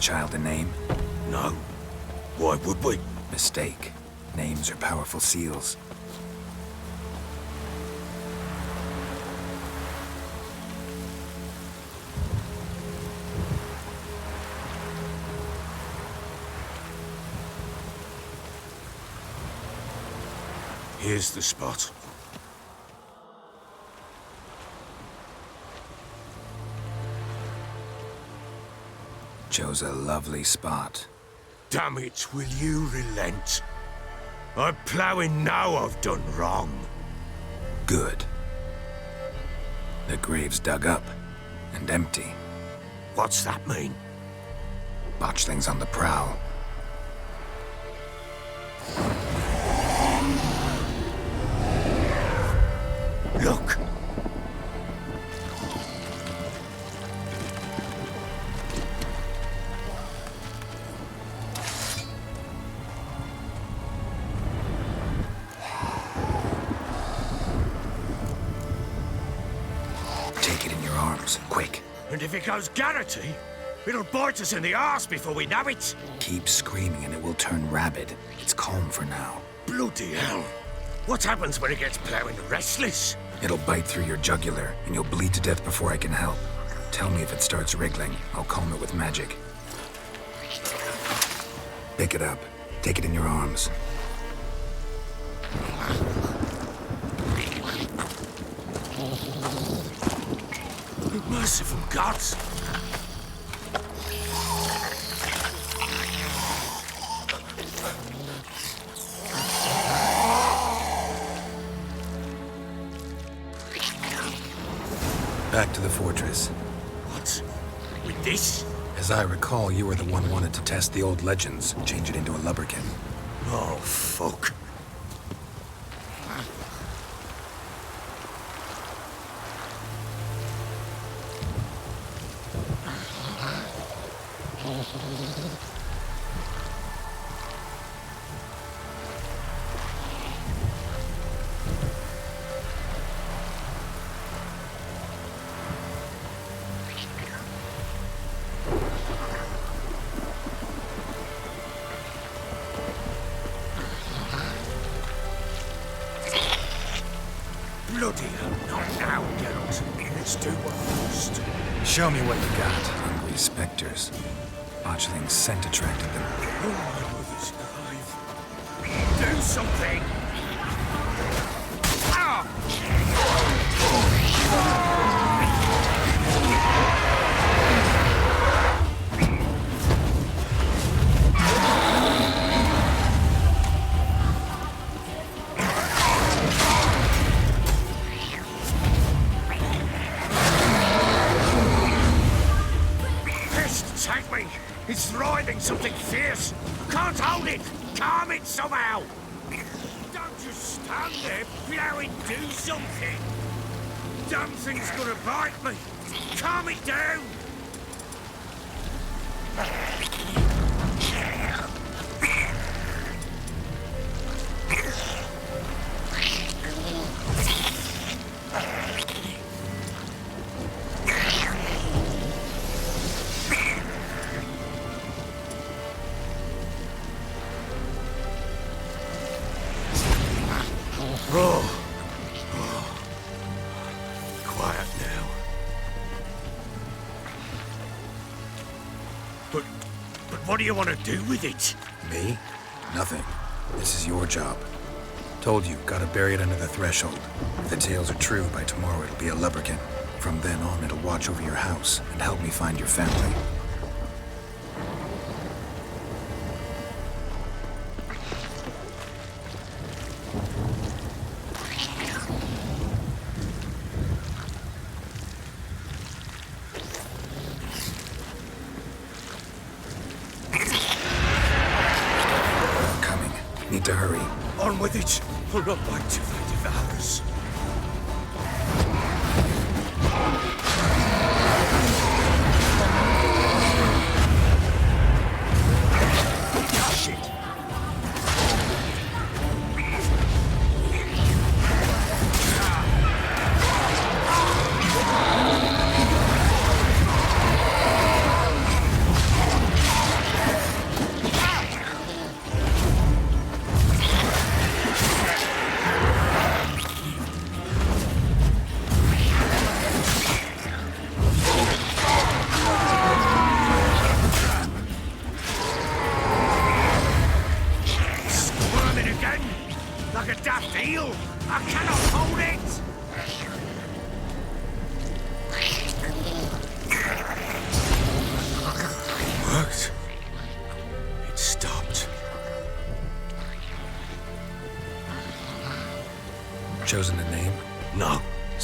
child a name? No. Why would we? Mistake. Names are powerful seals. Here's the spot. Chose a lovely spot. Damn it, will you relent? I'm ploughing now I've done wrong. Good. The grave's dug up and empty. What's that mean? Botchlings on the prowl. Look! Take it in your arms, quick. And if it goes Garrity, it'll bite us in the arse before we know it. Keep screaming and it will turn rabid. It's calm for now. Bloody hell. What happens when it gets ploughing restless? It'll bite through your jugular, and you'll bleed to death before I can help. Tell me if it starts wriggling. I'll calm it with magic. Pick it up. Take it in your arms. Merciful gods! Back to the fortress. What? With this? As I recall, you were the one wanted to test the old legends, change it into a lubberkin. Oh, fuck. Bloody hell, not now, Geralt. Let's do what first. Show me what you got. Hungry specters. Botchling's scent attracted them. Oh, my mother's alive. Do something! Take me! It's writhing something fierce! Can't hold it! Calm it somehow! Don't just stand there, ploughing, do something! Damn thing's gonna bite me! Calm it down! Quiet now. But what do you want to do with it? Me? Nothing. This is your job. Told you, gotta bury it under the threshold. If the tales are true, by tomorrow it'll be a lubberkin. From then on, it'll watch over your house and help me find your family. Need to hurry. On with it! We'll not bite till they devour us. Shit!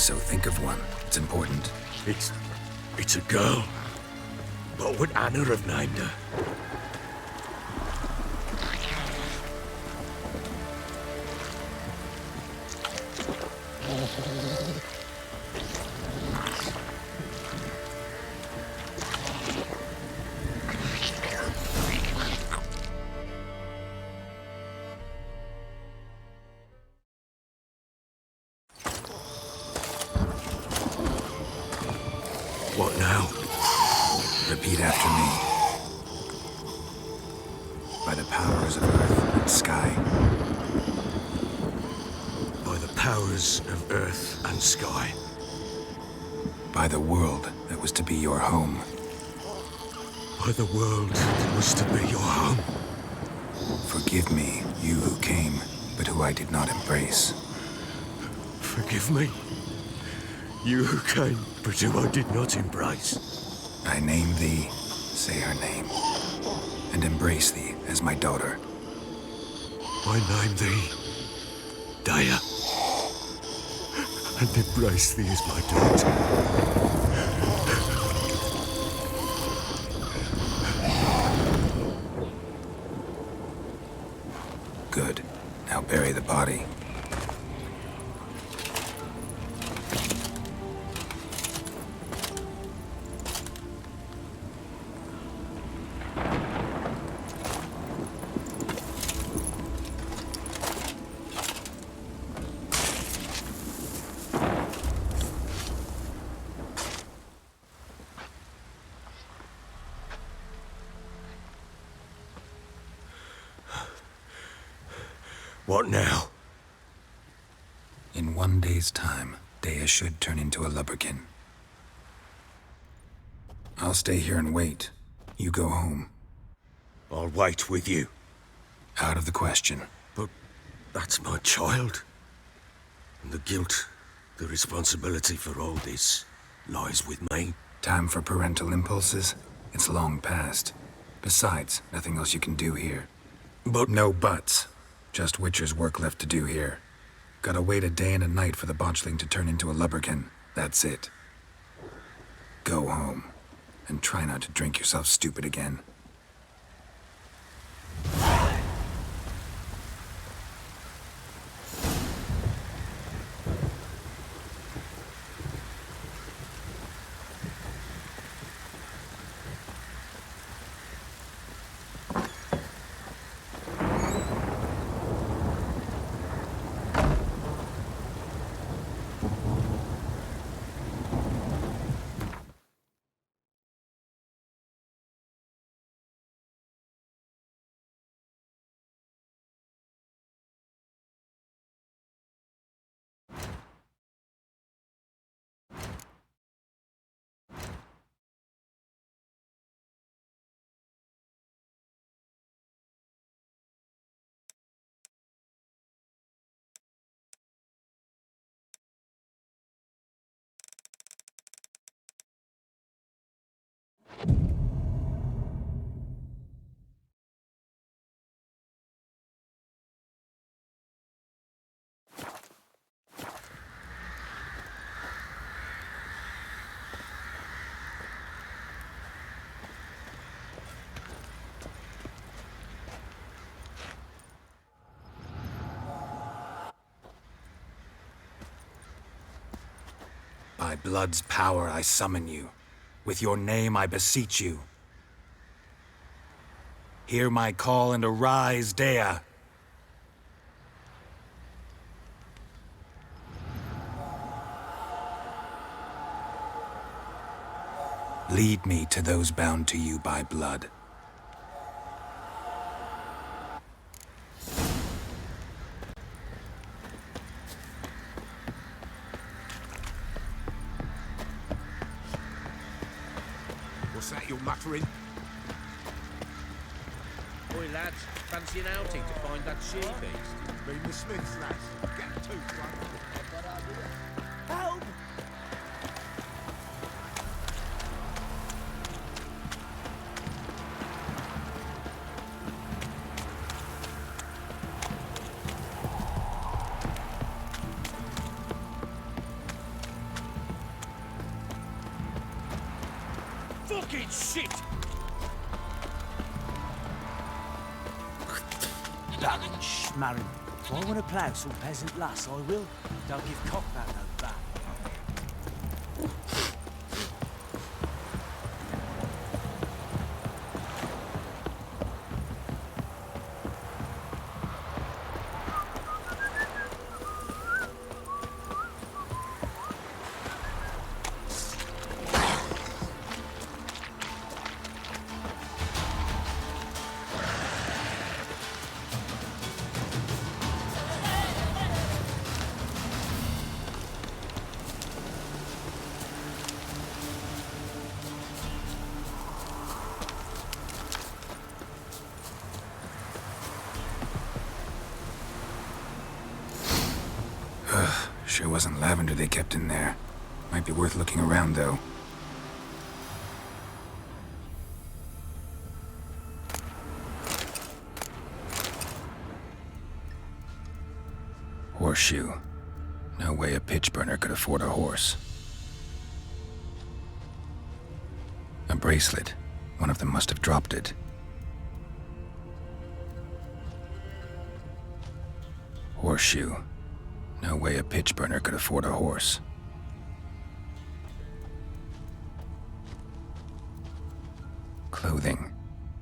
So think of one. It's important. It's a girl. What would Anna have named her? What now? Repeat after me. By the powers of earth and sky. By the powers of earth and sky. By the world that was to be your home. By the world that was to be your home. Forgive me, you who came, but who I did not embrace. Forgive me. You who came, but who I did not embrace. I name thee, say her name, and embrace thee as my daughter. I name thee Daya, and embrace thee as my daughter. Good. Now bury the body. What now? In 1 day's time, Dea should turn into a lubberkin. I'll stay here and wait. You go home. I'll wait with you. Out of the question. But that's my child. And the guilt, the responsibility for all this lies with me. Time for parental impulses? It's long past. Besides, nothing else you can do here. But No buts. Just Witcher's work left to do here. Gotta wait a day and a night for the botchling to turn into a lubberkin. That's it. Go home. And try not to drink yourself stupid again. By blood's power I summon you. With your name I beseech you. Hear my call and arise, Dea. Lead me to those bound to you by blood. What's that you're muttering? Oi lads, fancy an outing to find that she-beast? Being the Smiths, lads. Get a tooth, Help! Fucking shit! Baron Schmarren. If I want to plough some peasant lass, I will. Don't give cock that no back. Sure wasn't lavender they kept in there. Might be worth looking around, though. Horseshoe. No way a pitch burner could afford a horse. A bracelet. One of them must have dropped it. Horseshoe. No way a pitch burner could afford a horse. Clothing.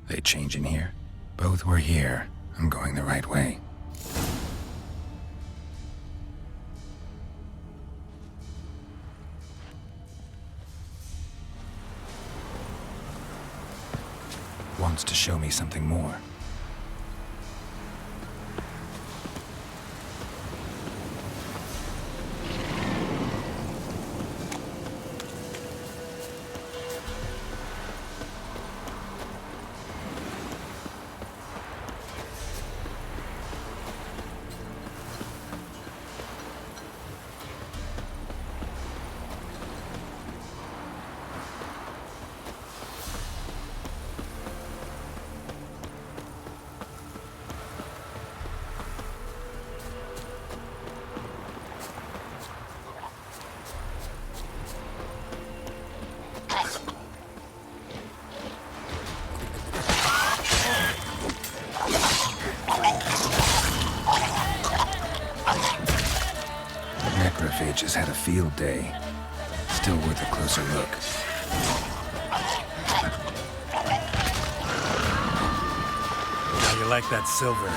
They change in here? Both were here. I'm going the right way. Wants to show me something more. Necrophages had a field day. Still worth a closer look. How you like that silver?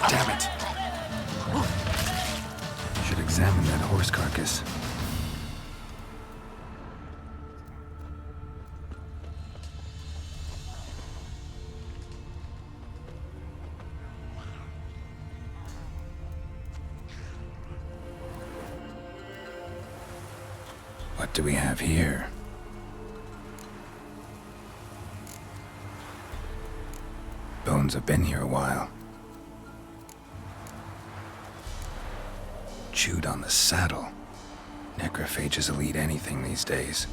Damn it. Should examine that horse carcass. What do we have here? Bones have been here a while. Chewed on the saddle. Necrophages will eat anything these days.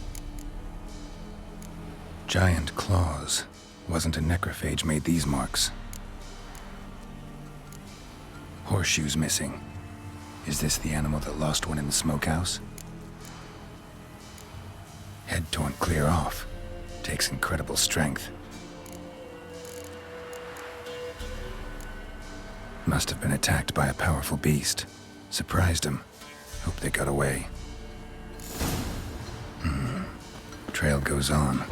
Giant claws. Wasn't a necrophage made these marks. Horseshoes missing. Is this the animal that lost one in the smokehouse? Head torn clear off. Takes incredible strength. Must have been attacked by a powerful beast. Surprised him. Hope they got away. Trail goes on.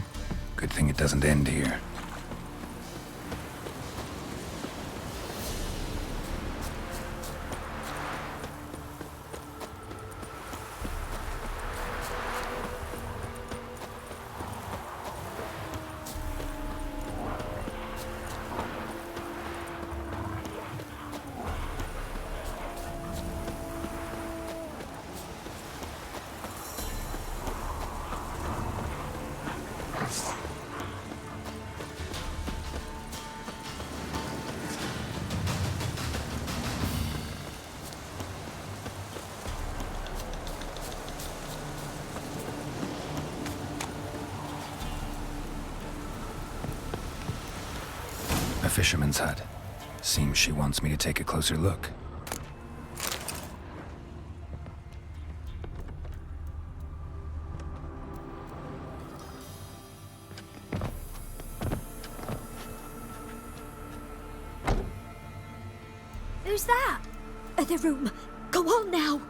Good thing it doesn't end here. fisherman's hut. Seems she wants me to take a closer look. Who's that? The room. Go on now.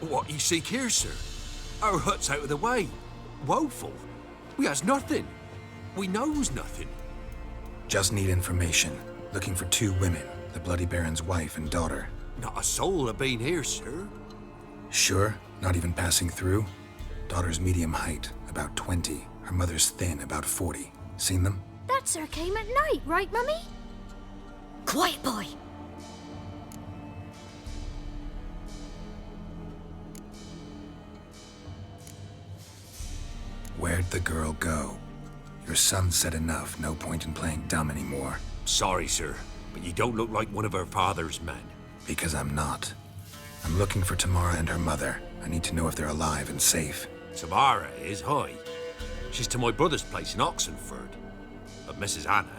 What you seek here, sir? Our hut's out of the way. Woeful. We has nothing. We knows nothing. Just need information. Looking for 2 women, the Bloody Baron's wife and daughter. Not a soul have been here, sir. Sure? Not even passing through? Daughter's medium height, about 20. Her mother's thin, about 40. Seen them? That sir came at night, right, Mummy? Quiet, boy. Where'd the girl go? Your son said enough, no point in playing dumb anymore. Sorry, sir, but you don't look like one of our father's men. Because I'm not. I'm looking for Tamara and her mother. I need to know if they're alive and safe. Tamara is, hi. She's to my brother's place in Oxenford. But Mrs. Anna,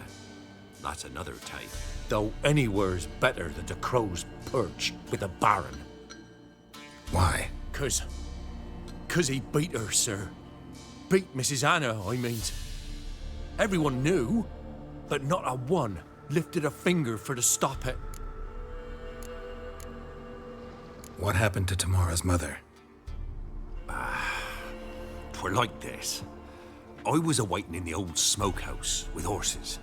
that's another tale. Though anywhere's better than the Crow's Perch with the Baron. Why? 'Cause he beat her, sir. Beat Mrs. Anna, I mean. Everyone knew, but not a one lifted a finger for to stop it. What happened to Tamara's mother? Twere like this. I was awaiting in the old smokehouse with horses.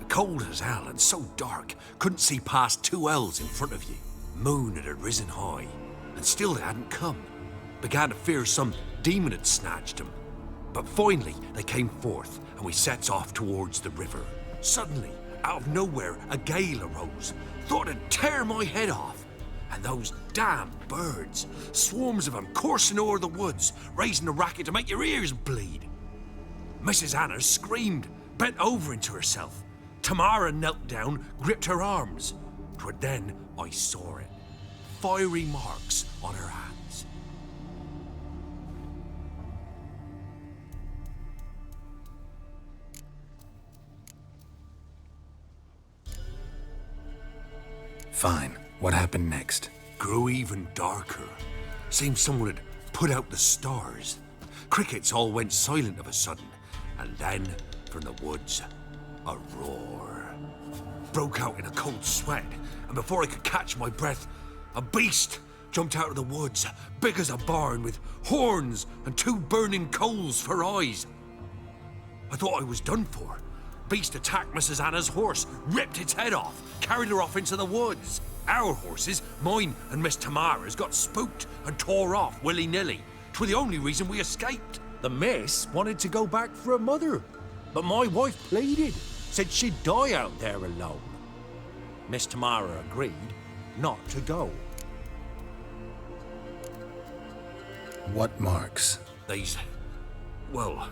Cold as hell and so dark, couldn't see past 2 ells in front of you. Moon had risen high, and still they hadn't come. Began to fear some demon had snatched them. But finally, they came forth, and we sets off towards the river. Suddenly, out of nowhere, a gale arose. Thought it'd tear my head off. And those damn birds, swarms of them coursing o'er the woods, raising a racket to make your ears bleed. Mrs. Anna screamed, bent over into herself. Tamara knelt down, gripped her arms. 'Twere then I saw it. Fiery marks on her hands. Fine. What happened next? Grew even darker. Seemed someone had put out the stars. Crickets all went silent of a sudden, and then, from the woods, a roar. Broke out in a cold sweat, and before I could catch my breath, a beast jumped out of the woods, big as a barn, with horns and 2 burning coals for eyes. I thought I was done for. Beast attacked Mrs. Anna's horse, ripped its head off, carried her off into the woods. Our horses, mine and Miss Tamara's, got spooked and tore off willy-nilly. 'Twere the only reason we escaped. The miss wanted to go back for her mother, but my wife pleaded, said she'd die out there alone. Miss Tamara agreed not to go. What marks? They's, well,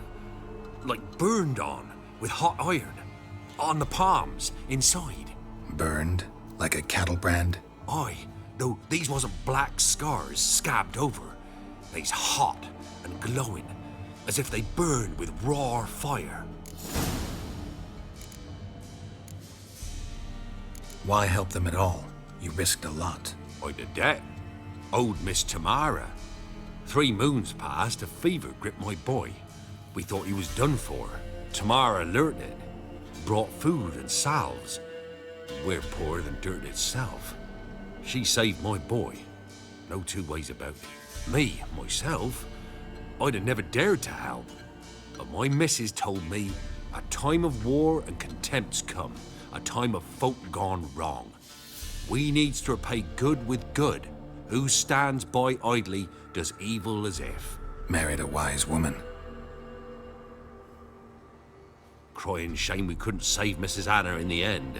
like burned on with hot iron. On the palms, inside. Burned? Like a cattle brand? Aye, though these wasn't black scars scabbed over. They's hot and glowing, as if they burned with raw fire. Why help them at all? You risked a lot. I'd a debt. Owed Miss Tamara. 3 moons passed, a fever gripped my boy. We thought he was done for. Tamara learnt it. Brought food and salves. We're poorer than dirt itself. She saved my boy. No 2 ways about it. Me, myself, I'd have never dared to help. But my missus told me a time of war and contempt's come. A time of folk gone wrong. We needs to repay good with good. Who stands by idly does evil as if. Married a wise woman. Crying shame we couldn't save Mrs. Anna in the end.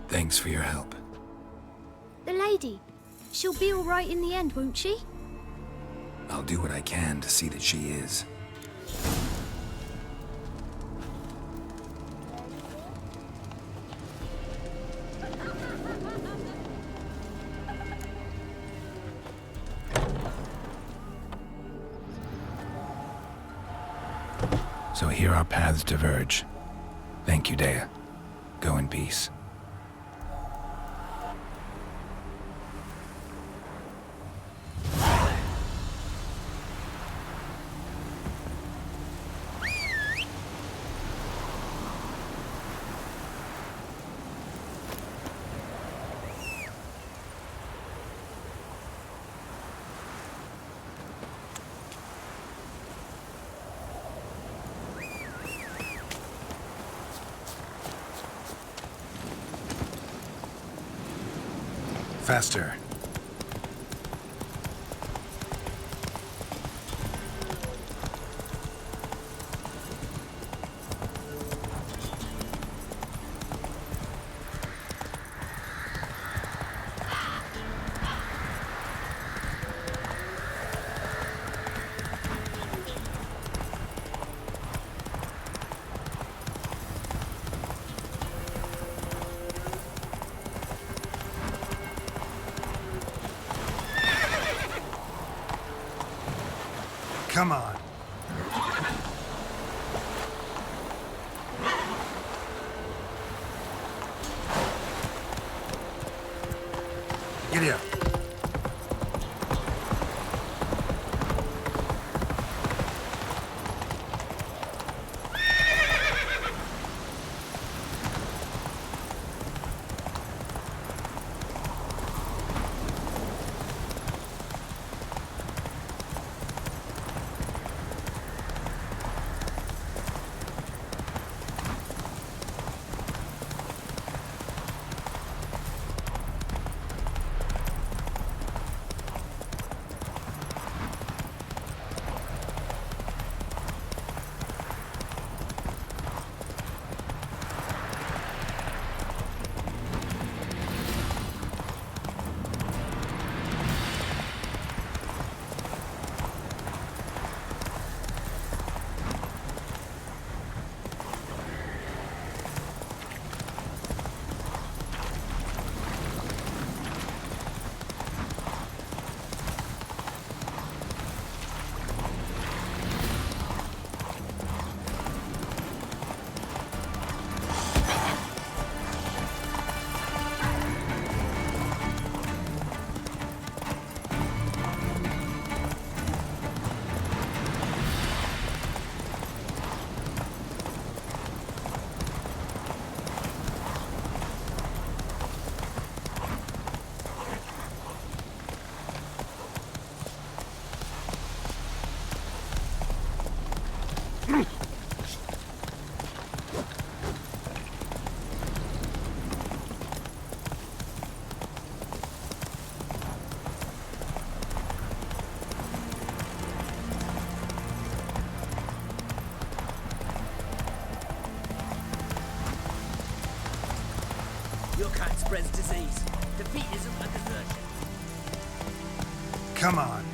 Thanks for your help. The lady. She'll be all right in the end, won't she? I'll do what I can to see that she is. here our paths diverge. Thank you, Dea. Go in peace. Faster. Come on. Giddy up. Your kind spreads disease, defeatism and desertion. Come on.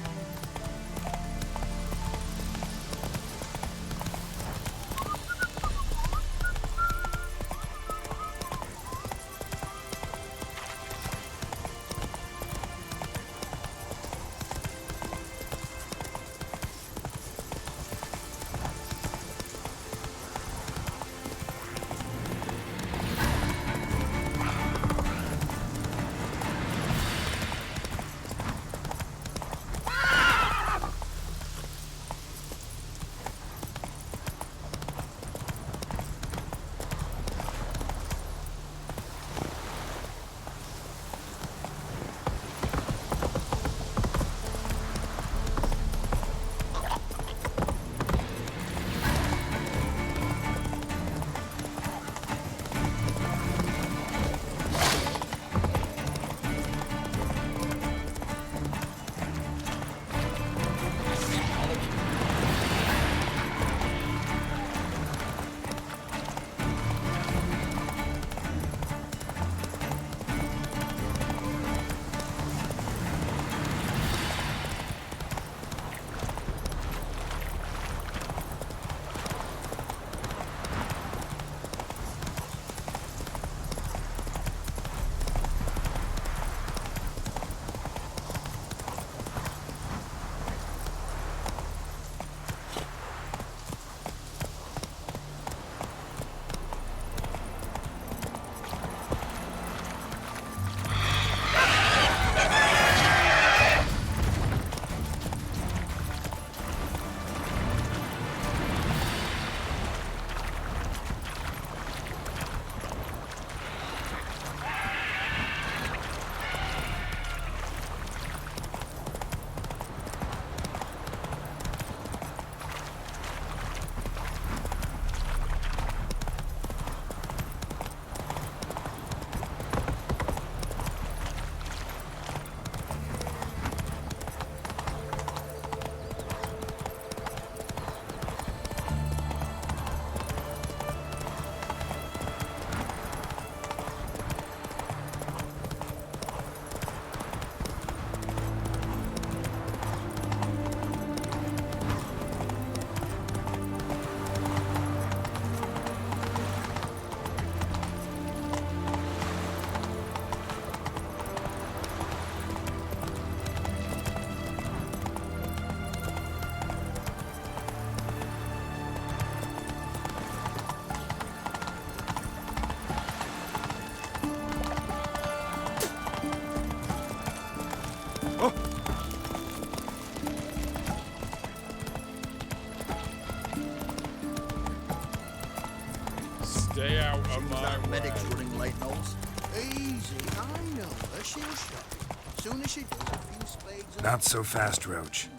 Stay out of Soon as my our way. medic's running late, Knowles. Easy, I know her. She'll show you. Soon as she does, a few spades... Not so fast, Roach.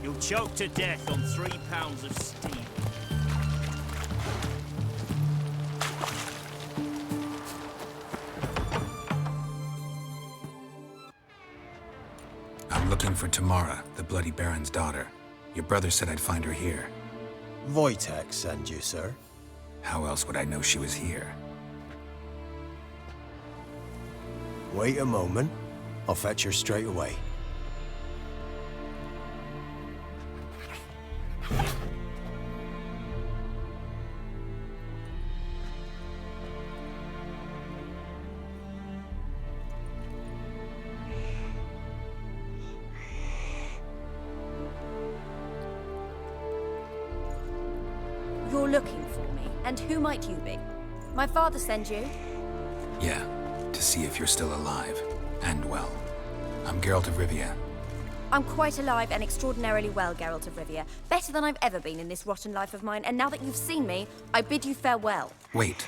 You'll choke to death on 3 pounds of steel. I'm looking for Tamara, the Bloody Baron's daughter. Your brother said I'd find her here. Wojtek send you, sir. How else would I know she was here? Wait a moment. I'll fetch her straight away. You're looking for me, and who might you be? My father send you? Yeah, to see if you're still alive. And well. I'm Geralt of Rivia. I'm quite alive and extraordinarily well, Geralt of Rivia. Better than I've ever been in this rotten life of mine, and now that you've seen me, I bid you farewell. Wait.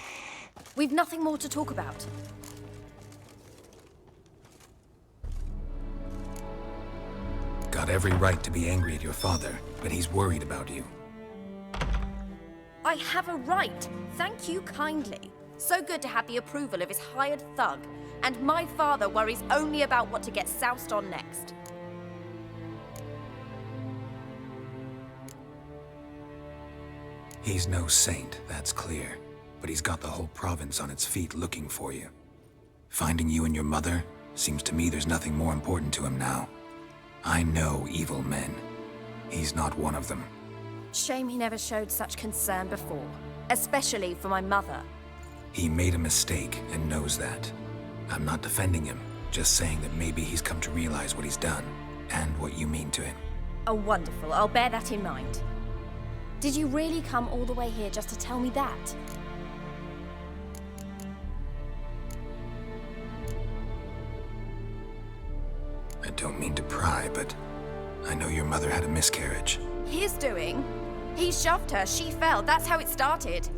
We've nothing more to talk about. Got every right to be angry at your father, but he's worried about you. I have a right. Thank you kindly. So good to have the approval of his hired thug. And my father worries only about what to get soused on next. He's no saint, that's clear. But he's got the whole province on its feet looking for you. Finding you and your mother, seems to me there's nothing more important to him now. I know evil men. He's not one of them. Shame he never showed such concern before. Especially for my mother. He made a mistake and knows that. I'm not defending him, just saying that maybe he's come to realize what he's done, and what you mean to him. Oh, wonderful. I'll bear that in mind. Did you really come all the way here just to tell me that? I don't mean to pry, but I know your mother had a miscarriage. His doing? He shoved her, she fell, that's how it started.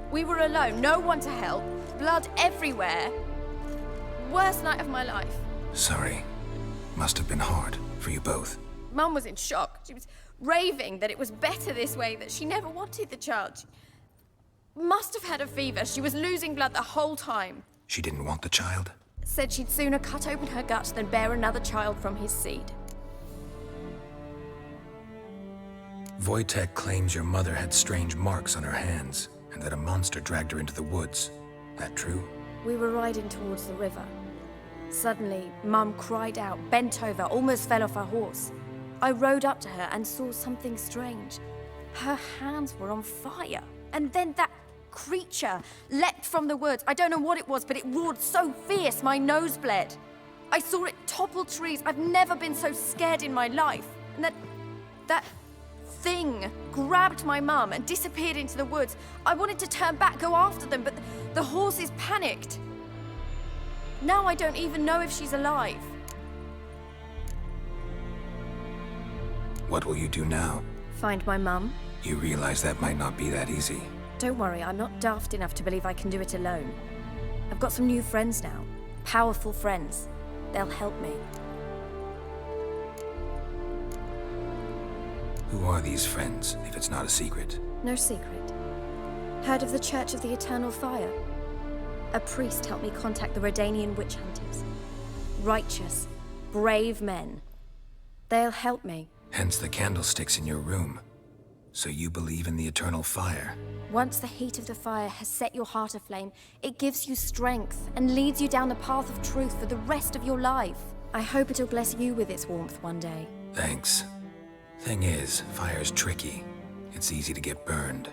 We were alone, no one to help, blood everywhere. Worst night of my life. Sorry. Must have been hard for you both. Mum was in shock. She was raving that it was better this way, that she never wanted the child. She must have had a fever. She was losing blood the whole time. She didn't want the child? Said she'd sooner cut open her gut than bear another child from his seed. Wojtek claims your mother had strange marks on her hands, and that a monster dragged her into the woods. That true? We were riding towards the river. Suddenly, Mum cried out, bent over, almost fell off her horse. I rode up to her and saw something strange. Her hands were on fire. And then that creature leapt from the woods. I don't know what it was, but it roared so fierce my nose bled. I saw it topple trees. I've never been so scared in my life. And that thing grabbed my mum and disappeared into the woods. I wanted to turn back, go after them, but the horses panicked. Now I don't even know if she's alive. What will you do now? Find my mum? You realize that might not be that easy. Don't worry, I'm not daft enough to believe I can do it alone. I've got some new friends now. Powerful friends. They'll help me. Who are these friends, if it's not a secret? No secret. Heard of the Church of the Eternal Fire? A priest helped me contact the Redanian witch hunters. Righteous, brave men. They'll help me. Hence the candlesticks in your room. So you believe in the eternal fire? Once the heat of the fire has set your heart aflame, it gives you strength and leads you down the path of truth for the rest of your life. I hope it'll bless you with its warmth one day. Thanks. Thing is, fire's tricky. It's easy to get burned.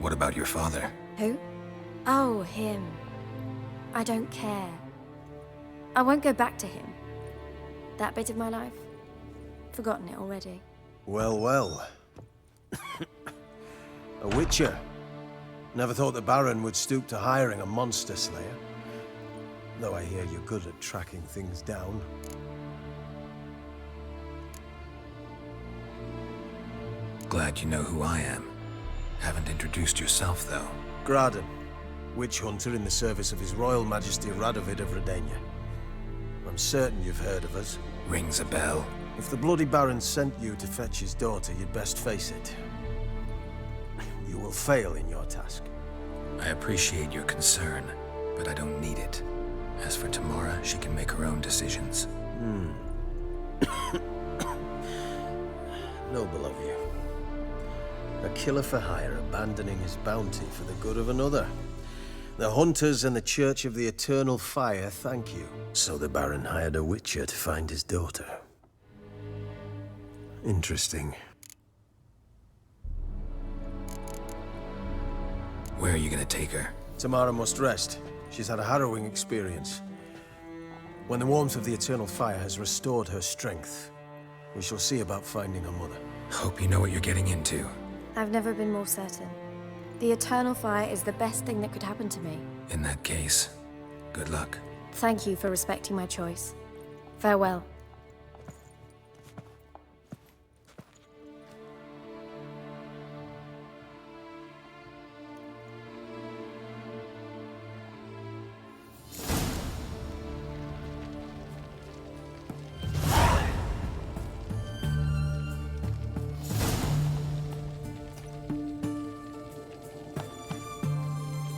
What about your father? Who? Oh, him. I don't care. I won't go back to him. That bit of my life? Forgotten it already. Well, well. A witcher. Never thought the Baron would stoop to hiring a monster slayer. Though I hear you're good at tracking things down. Glad you know who I am. Haven't introduced yourself, though. Graden, witch hunter in the service of His Royal Majesty Radovid of Redania. I'm certain you've heard of us. Rings a bell. If the Bloody Baron sent you to fetch his daughter, you'd best face it. You will fail in your task. I appreciate your concern, but I don't need it. As for Tamara, she can make her own decisions. Noble of you. A killer for hire abandoning his bounty for the good of another. The hunters and the Church of the Eternal Fire thank you. So the Baron hired a witcher to find his daughter. Interesting. Where are you gonna take her? Tamara must rest. She's had a harrowing experience. When the warmth of the Eternal Fire has restored her strength, we shall see about finding her mother. Hope you know what you're getting into. I've never been more certain. The Eternal Fire is the best thing that could happen to me. In that case, good luck. Thank you for respecting my choice. Farewell.